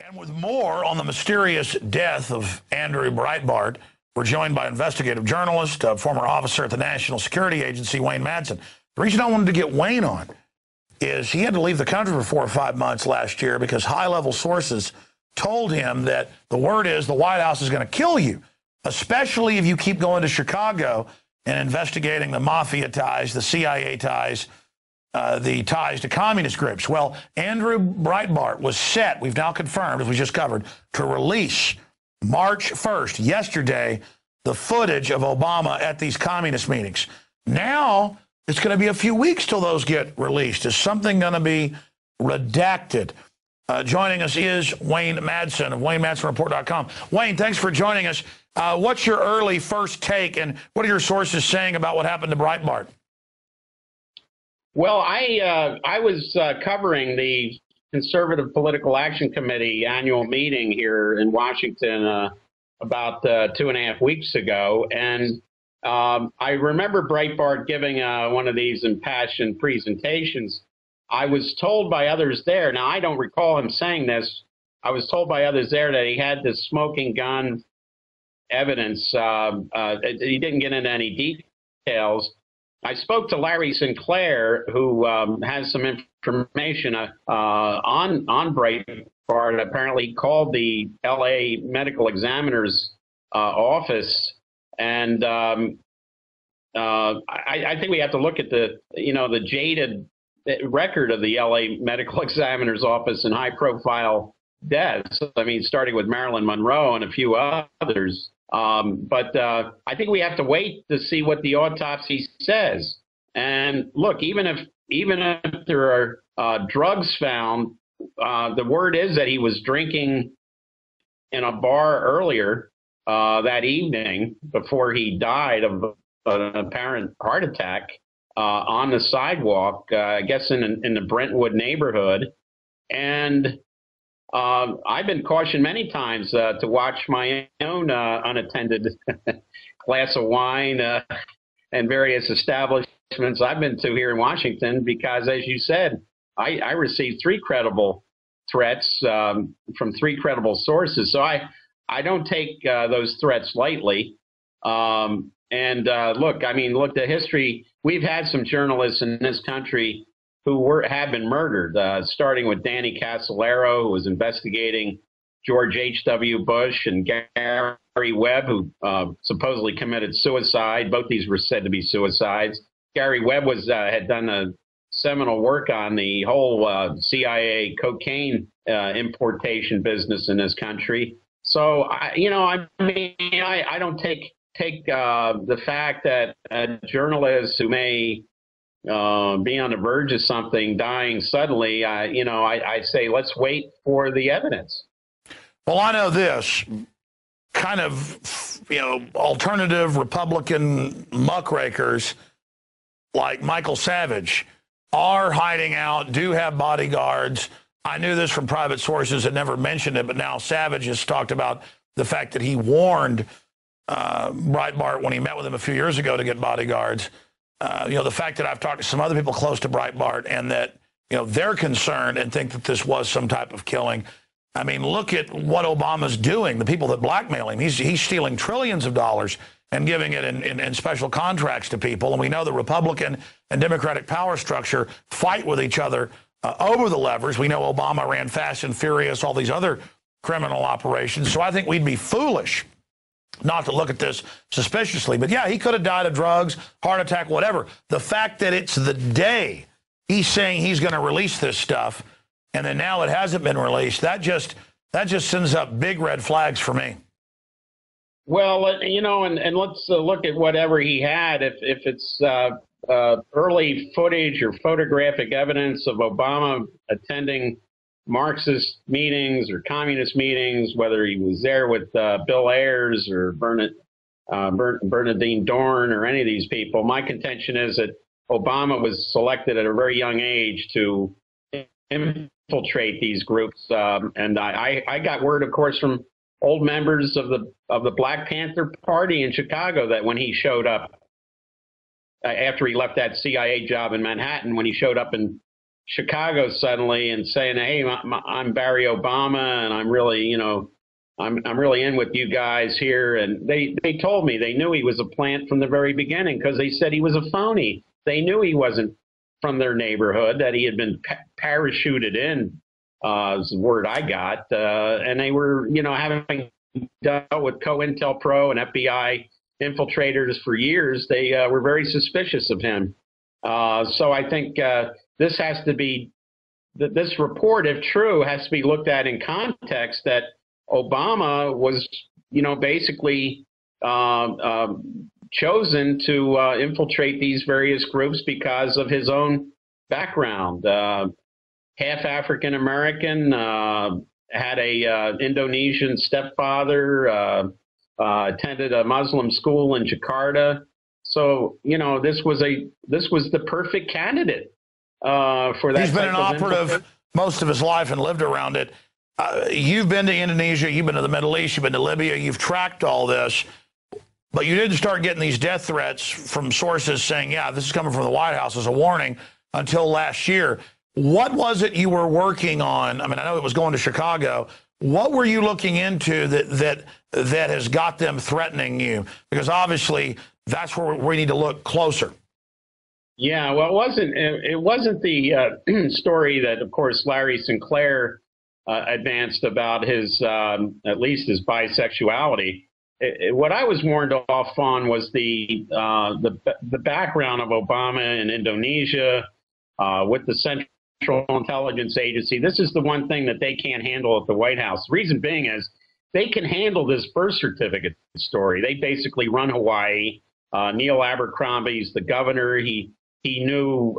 And with more on the mysterious death of Andrew Breitbart, we're joined by investigative journalist, former officer at the National Security Agency, Wayne Madsen. The reason I wanted to get Wayne on is he had to leave the country for 4 or 5 months last year because high-level sources told him that the word is the White House is going to kill you, especially if you keep going to Chicago and investigating the mafia ties, the CIA ties, the ties to communist groups. Well, Andrew Breitbart was set, we've now confirmed, as we just covered, to release March 1st, yesterday, the footage of Obama at these communist meetings. Now, it's going to be a few weeks till those get released. Is something going to be redacted? Joining us is Wayne Madsen of WayneMadsenReport.com. Wayne, thanks for joining us. What's your early first take, and what are your sources saying about what happened to Breitbart? Well, I was covering the Conservative Political Action Committee annual meeting here in Washington about 2.5 weeks ago, and I remember Breitbart giving one of these impassioned presentations. I was told by others there, now I don't recall him saying this, I was told by others there that he had this smoking gun evidence. He didn't get into any details. I spoke to Larry Sinclair, who has some information on Breitbart. Apparently, he called the L.A. Medical Examiner's office, and I think we have to look at the jaded record of the L.A. Medical Examiner's office in high-profile deaths. I mean, starting with Marilyn Monroe and a few others. But I think we have to wait to see what the autopsy says. And look, even if there are drugs found, the word is that he was drinking in a bar earlier that evening before he died of an apparent heart attack on the sidewalk, I guess in the Brentwood neighborhood. And I've been cautioned many times to watch my own unattended glass of wine and various establishments I've been to here in Washington, because, as you said, I received 3 credible threats from 3 credible sources. So I don't take those threats lightly. Look, the history, we've had some journalists in this country who have been murdered, starting with Danny Casolaro, who was investigating George H.W. Bush, and Gary Webb, who supposedly committed suicide. Both these were said to be suicides. Gary Webb had done a seminal work on the whole CIA cocaine importation business in this country. So, I don't take the fact that journalists who may be on the verge of something dying suddenly, I say let's wait for the evidence. Well, I know this kind of, alternative Republican muckrakers like Michael Savage are hiding out, do have bodyguards. I knew this from private sources that never mentioned it, but now Savage has talked about the fact that he warned Breitbart when he met with him a few years ago to get bodyguards. The fact that I've talked to some other people close to Breitbart and that, they're concerned and think that this was some type of killing. I mean, look at what Obama's doing, the people that blackmail him. He's stealing trillions of dollars and giving it in special contracts to people. And we know the Republican and Democratic power structure fight with each other over the levers. We know Obama ran Fast and Furious, all these other criminal operations. So I think we'd be foolish not to look at this suspiciously. But yeah, he could have died of drugs, heart attack, whatever. The fact that it's the day he's saying he's going to release this stuff, and then now it hasn't been released, that just sends up big red flags for me. Well, and let's look at whatever he had. If it's early footage or photographic evidence of Obama attending Marxist meetings or communist meetings, whether he was there with Bill Ayers or Bernardine Dorn or any of these people, my contention is that Obama was selected at a very young age to infiltrate these groups. And I got word, of course, from old members of the Black Panther Party in Chicago that when he showed up, after he left that CIA job in Manhattan, when he showed up in Chicago suddenly and saying, "Hey, I'm Barry Obama, and I'm really, I'm really in with you guys here." And they told me they knew he was a plant from the very beginning because they said he was a phony. They knew he wasn't from their neighborhood, that he had been parachuted in, is the word I got. And they were, having dealt with COINTELPRO and FBI infiltrators for years, they were very suspicious of him. So I think this has to be, this report, if true, has to be looked at in context that Obama was, basically chosen to infiltrate these various groups because of his own background. Half African American, had a Indonesian stepfather, attended a Muslim school in Jakarta. So, this was the perfect candidate for that. He's been an operative most of his life and lived around it. You've been to Indonesia, you've been to the Middle East, you've been to Libya, you've tracked all this, but you didn't start getting these death threats from sources saying, yeah, this is coming from the White House as a warning until last year. What was it you were working on? I mean, I know it was going to Chicago. What were you looking into that has got them threatening you? Because obviously that's where we need to look closer. Yeah, well, it wasn't the story that, of course, Larry Sinclair advanced about his, at least his bisexuality. What I was warned off on was the background of Obama in Indonesia with the Central Intelligence Agency. This is the one thing that they can't handle at the White House. The reason being is they can handle this birth certificate story. They basically run Hawaii. Neil Abercrombie's the governor. He knew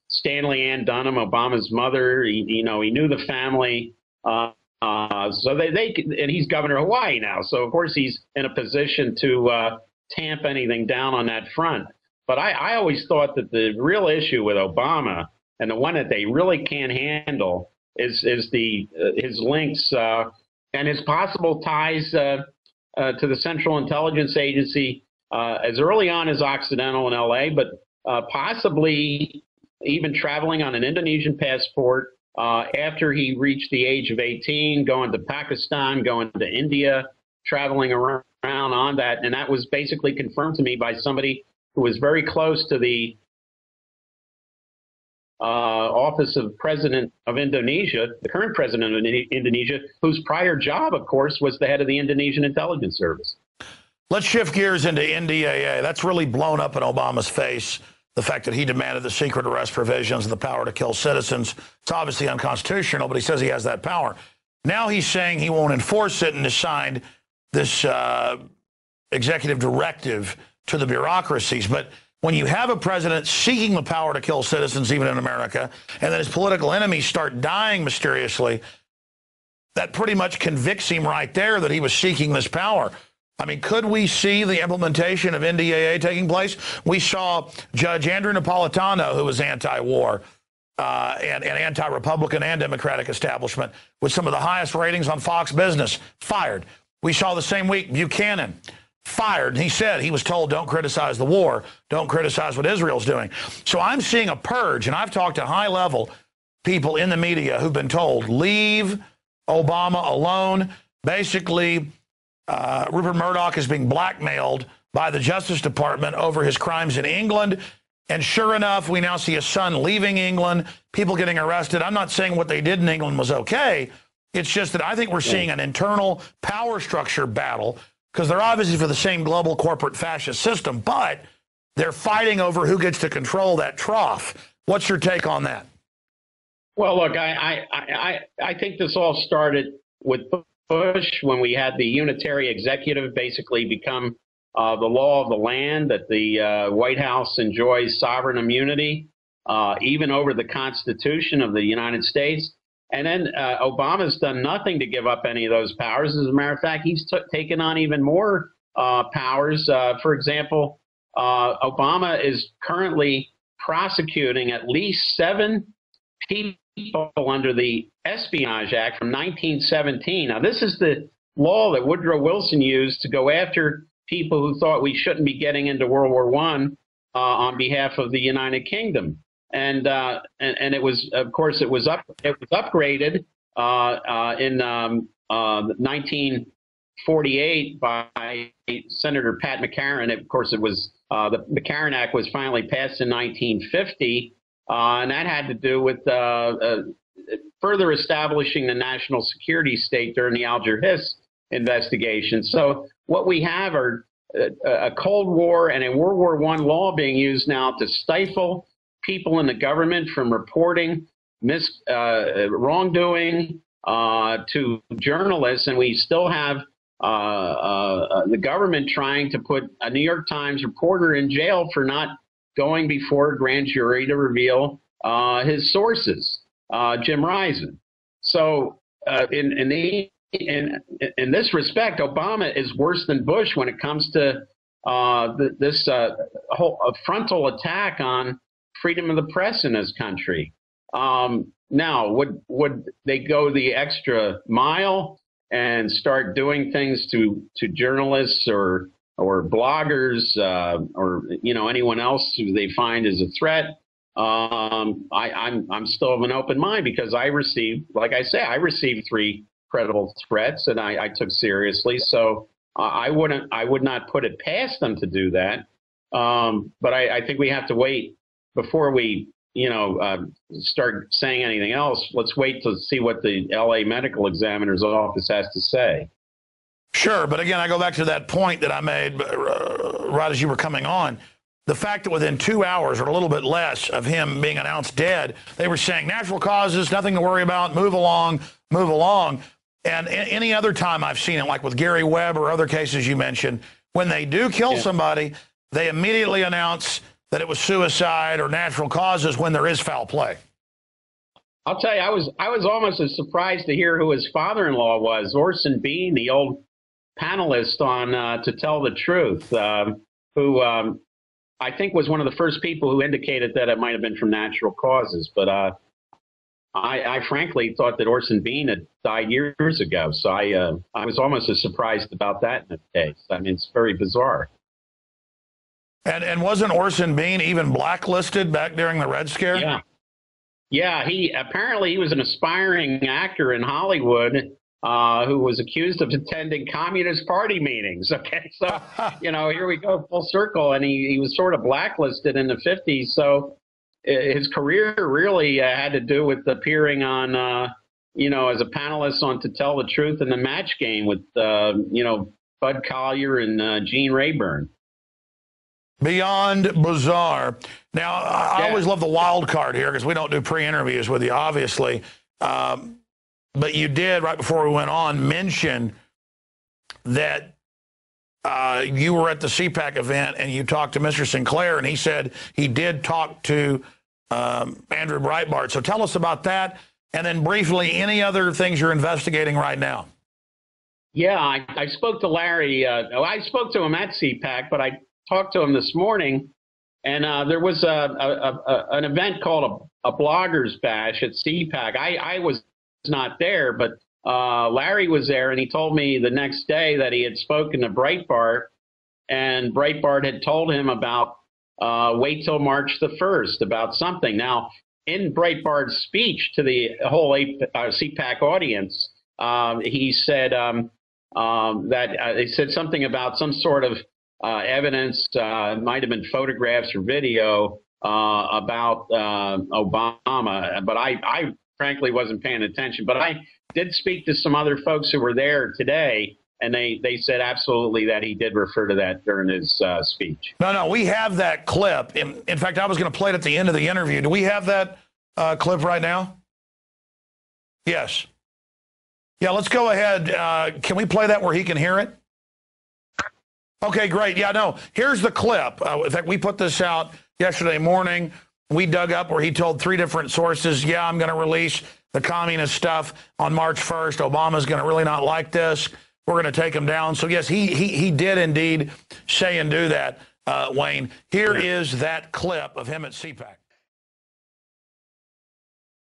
Stanley Ann Dunham, Obama's mother. He knew the family. So and he's governor of Hawaii now. So of course he's in a position to tamp anything down on that front. But I always thought that the real issue with Obama, and the one that they really can't handle, is his links and his possible ties to the Central Intelligence Agency as early on as Occidental in L.A., but possibly even traveling on an Indonesian passport after he reached the age of 18, going to Pakistan, going to India, traveling around on that. And that was basically confirmed to me by somebody who was very close to the office of president of Indonesia, the current president of Indonesia, whose prior job, of course, was the head of the Indonesian intelligence service. Let's shift gears into NDAA. That's really blown up in Obama's face, the fact that he demanded the secret arrest provisions and the power to kill citizens. It's obviously unconstitutional, but he says he has that power. Now he's saying he won't enforce it and has signed this executive directive to the bureaucracies. But when you have a president seeking the power to kill citizens, even in America, and then his political enemies start dying mysteriously, that pretty much convicts him right there that he was seeking this power. I mean, could we see the implementation of NDAA taking place? We saw Judge Andrew Napolitano, who was anti-war and anti-Republican and Democratic establishment, with some of the highest ratings on Fox Business, fired. We saw the same week Buchanan fired. And he said he was told, don't criticize the war, don't criticize what Israel's doing. So I'm seeing a purge, and I've talked to high-level people in the media who've been told, leave Obama alone. Basically, Rupert Murdoch is being blackmailed by the Justice Department over his crimes in England. And sure enough, we now see his son leaving England, people getting arrested. I'm not saying what they did in England was okay. It's just that I think we're seeing an internal power structure battle, because they're obviously for the same global corporate fascist system, but they're fighting over who gets to control that trough. What's your take on that? Well, look, I think this all started with Bush when we had the unitary executive basically become the law of the land, that the White House enjoys sovereign immunity, even over the Constitution of the United States. And then Obama's done nothing to give up any of those powers. As a matter of fact, he's taken on even more powers. For example, Obama is currently prosecuting at least 7 people under the Espionage Act from 1917. Now, this is the law that Woodrow Wilson used to go after people who thought we shouldn't be getting into World War I on behalf of the United Kingdom. and it was, of course, it was upgraded in 1948 by Senator Pat McCarran. Of course, it was the McCarran Act was finally passed in 1950, and that had to do with further establishing the national security state during the Alger Hiss investigation. So what we have are a Cold War and a World War I law being used now to stifle people in the government from reporting wrongdoing to journalists, and we still have the government trying to put a New York Times reporter in jail for not going before a grand jury to reveal his sources, Jim Risen. So in this respect, Obama is worse than Bush when it comes to this whole frontal attack on freedom of the press in this country. Now, would they go the extra mile and start doing things to journalists or bloggers or anyone else who they find is a threat? I'm still of an open mind, because I received 3 credible threats, and I took seriously. So I would not put it past them to do that. But I think we have to wait before we start saying anything else. Let's wait to see what the LA Medical Examiner's Office has to say. Sure, but again, I go back to that point that I made right as you were coming on. The fact that within 2 hours or a little bit less of him being announced dead, they were saying natural causes, nothing to worry about, move along, move along. And any other time I've seen it, like with Gary Webb or other cases you mentioned, when they do kill somebody, they immediately announce that it was suicide or natural causes when there is foul play. I'll tell you, I was almost as surprised to hear who his father-in-law was, Orson Bean, the old panelist on To Tell the Truth, who I think was one of the first people who indicated that it might have been from natural causes. But I frankly thought that Orson Bean had died years ago. So I was almost as surprised about that in this case. I mean, it's very bizarre. And wasn't Orson Bean even blacklisted back during the Red Scare? Yeah. He was an aspiring actor in Hollywood who was accused of attending Communist Party meetings. Okay, so here we go full circle, and he was sort of blacklisted in the 50s. So his career really had to do with appearing on, as a panelist on To Tell the Truth in the Match Game with, Bud Collyer and Gene Rayburn. Beyond bizarre. Now, I always love the wild card here because we don't do pre-interviews with you, obviously. But you did, right before we went on, mention that you were at the CPAC event and you talked to Mr. Sinclair, and he said he did talk to Andrew Breitbart. So tell us about that, and then briefly, any other things you're investigating right now. Yeah, I spoke to Larry. I spoke to him at CPAC, but I talked to him this morning, and there was an event called a Bloggers Bash at CPAC. I was not there, but Larry was there, and he told me the next day that he had spoken to Breitbart, and Breitbart had told him about wait till March the 1st about something. Now, in Breitbart's speech to the whole CPAC audience, he said that they said something about some sort of evidence, might have been photographs or video about Obama, but I frankly wasn't paying attention. But I did speak to some other folks who were there today, and they said absolutely that he did refer to that during his speech. No, we have that clip. In fact, I was going to play it at the end of the interview. Do we have that clip right now? Yes. Yeah, let's go ahead. Can we play that where he can hear it? Okay, great. Yeah, no, here's the clip. In fact, we put this out yesterday morning. We dug up where he told 3 different sources, yeah, I'm going to release the communist stuff on March 1st. Obama's going to really not like this. We're going to take him down. So, yes, he did indeed say and do that, Wayne. Here is that clip of him at CPAC.